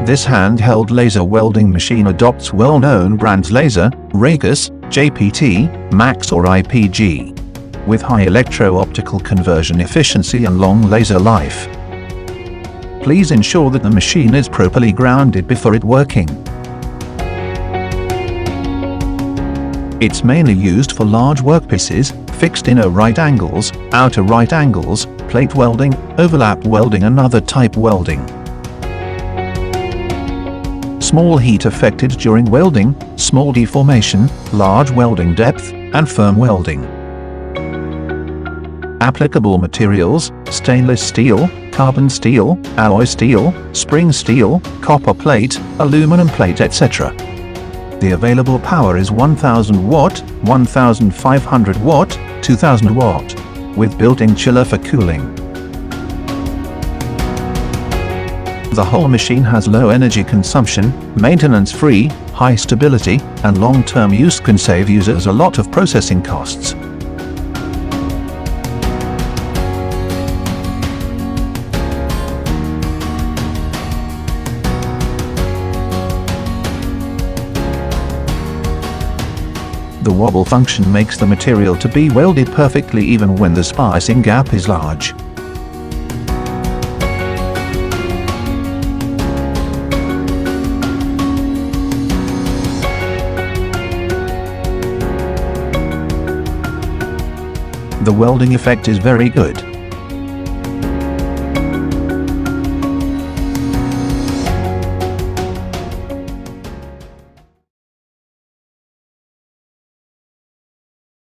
This handheld laser welding machine adopts well-known brands laser, Raycus, JPT, Max or IPG, with high electro-optical conversion efficiency and long laser life. Please ensure that the machine is properly grounded before it working. It's mainly used for large workpieces, fixed inner right angles, outer right angles, plate welding, overlap welding and other type welding. Small heat affected during welding, small deformation, large welding depth, and firm welding. Applicable materials: stainless steel, carbon steel, alloy steel, spring steel, copper plate, aluminum plate, etc. The available power is 1000 watt, 1500 watt, 2000 watt, with built-in chiller for cooling. The whole machine has low energy consumption, maintenance-free, high stability, and long-term use can save users a lot of processing costs. The wobble function makes the material to be welded perfectly even when the spacing gap is large. The welding effect is very good.